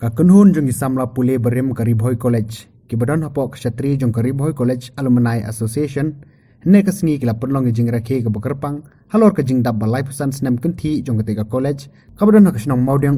Kakunhun jong Samla Pule Berim Kari Bhoi College, Kibadon Hapok Kshatri jong Kari Bhoi College Alumni Association, ne kasngi kila Pynlong Jingrakhe ke Kyrpang, halor ke Jingdap balai pesan Snem Kenti jong ketika college, kabadon hakasnong maudiang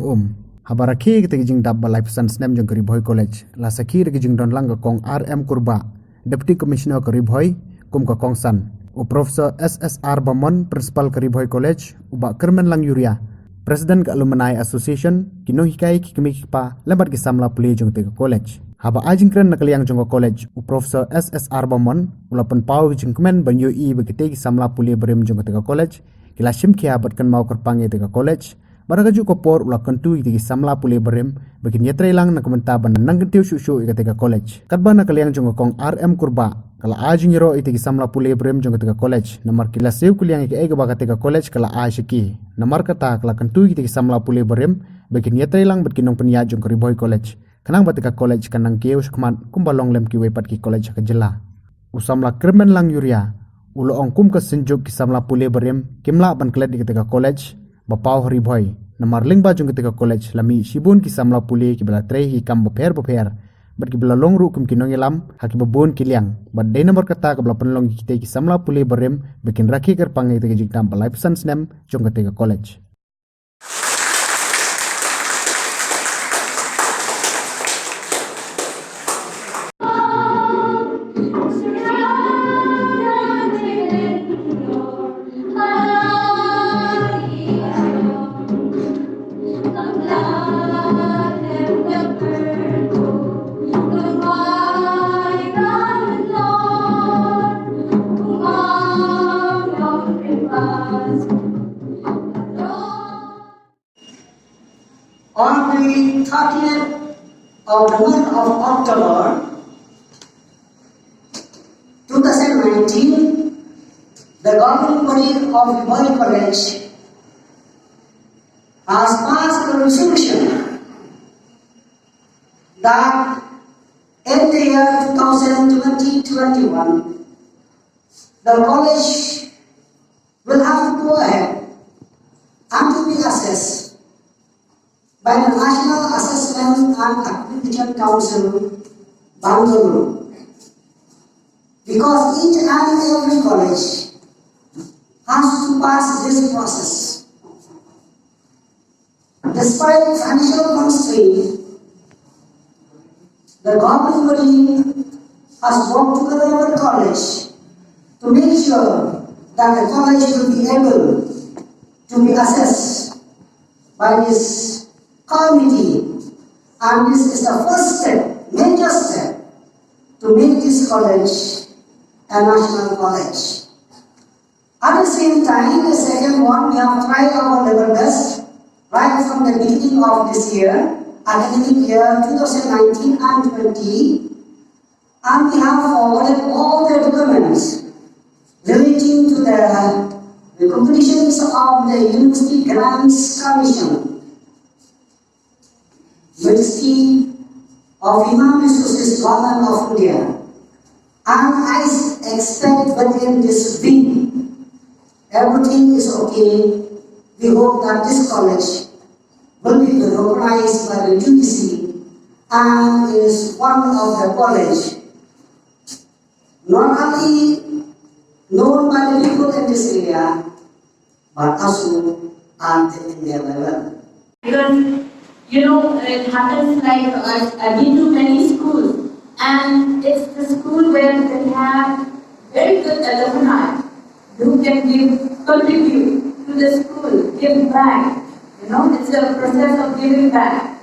habarakhe ketika Jingdap balai pesan Snem jong Kari Bhoi College, lasaki ke Jingdon lang ke kong Rbcaa, Deputy Commissioner Kari Bhoi, kum ke kong San, Profesor SSR Bamon, Principal Kari Bhoi College, ubak Kermen lang Yuria, Presiden ke Alumni Association kino hikai ki kemi pa lembat ki Samla Pule jong te college haba ajing kren nakaliang jong college u Profesor SSR Bamon ulapan pau jing kemen banyo I bekite ki Samla Pule berem jong te college kila shim kia bat kan mau Kyrpang te college baraka ju kopor ulakan tu ki Samla Pule berem bekin yetre lang na komenta ban nang kentiu shu te college katba nakaliang jong kong Rbcaa kala ajing ro ite ki Samla Pule berem jong te college namar kila seu kuliang ki ega baka te college kala ashiki namar kata kala kentu ki Samla Pule berem bekin yetre lang bet kinong penia jong Kari Bhoi College kanang batika college kanang keu skman kumbalong lem ki wepat ki college ka jela usamla Kermen lang Yuria ulo ong kum ka senjuk ki Samla Pule berem kimla ban klet ki college bapau Kari Bhoi namar ling ba jong ki college lami sibun ki Samla Pule ki bela tre hi kam boper bat ki bela long ru kum kinong ilam haki babon kiliang bat dei nomor kata ka bela Pynlong ki Samla Pule berem bekin rakhi Kyrpang te Jingdap balai pesan Snem jong ki college. On the 30th of the month of October 2019, the governing body of the Bhoi College has passed a resolution that in the year 2020-21, the college will have to go ahead and to be assessed by the National Assessment and Accreditation Council, Bangalore. Because each and every college has to pass this process. Despite financial constraints, the governing body has worked together with the college to make sure that the college will be able to be assessed by this committee, and this is the first step, major step, to make this college a national college. At the same time, the second one, we have tried our level best right from the beginning of this year, academic year 2019 and 20, and we have forwarded all the documents relating to the competitions of the University Grants Commission, Ministry of Human Resources, Government of India, and I expect within this week everything is okay. We hope that this college will be recognized by the UGC and is one of the college not only known by the people in this area but also at the India level. Because it happens like I've been to many schools, and it's the school where they have very good alumni who can contribute to the school, give back. It's a process of giving back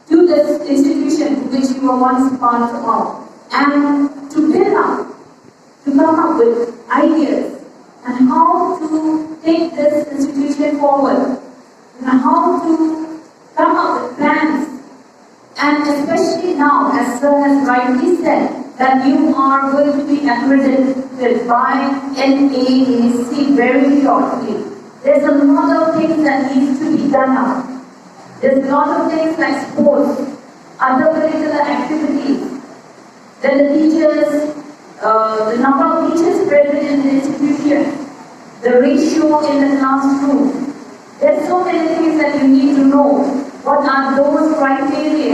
to this institution to which you were once part of, and to build up, to come up with ideas and how to take this institution forward, and how to come up with plans. And especially now, as Sir has rightly said, that you are going to be accredited by NAAC very shortly. There's a lot of things that needs to be done now. There's a lot of things like sports, other curricular activities. Then the teachers, the number of teachers present in the institution, the ratio in the classroom. There's so many things that you need to know. What are those criteria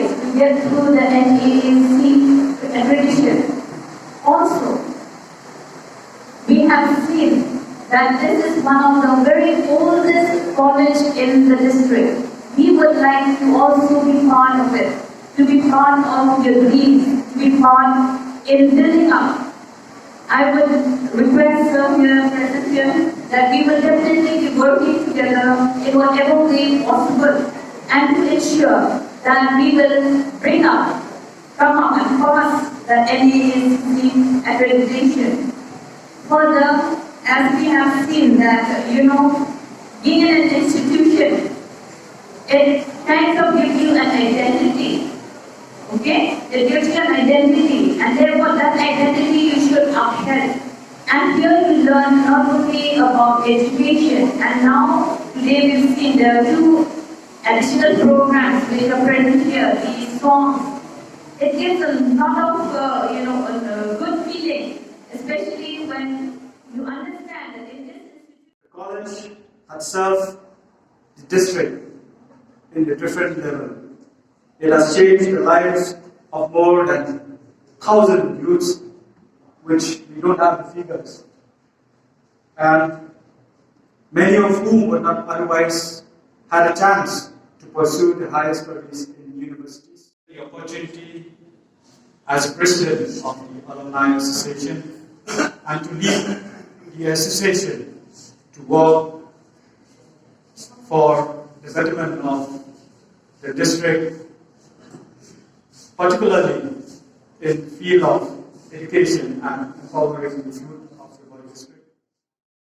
that this is one of the very oldest college in the district. We would like to also be part of it, to be part of your dreams, to be part in building up. I would request here, present here, that we will definitely be working together in whatever way possible and to ensure that we will come up and pass the NAAC accreditation. Further, as we have seen that, being in an institution, it kind of gives you an identity. Okay? It gives you an identity, and therefore that identity you should uphold. And here you learn not only about education, and now today we've seen there are 2 additional programs which are present here, the songs. It gives a lot of, a good feeling, especially when you understand that in this institution. The college had served the district in a different level. It has changed the lives of more than 1,000 youths, which we don't have the figures, and many of whom would not otherwise had a chance to pursue the higher studies in universities. The opportunity as president of the Alumni Association and to lead the association to work for the betterment of the district, particularly in the field of education and empowering the youth.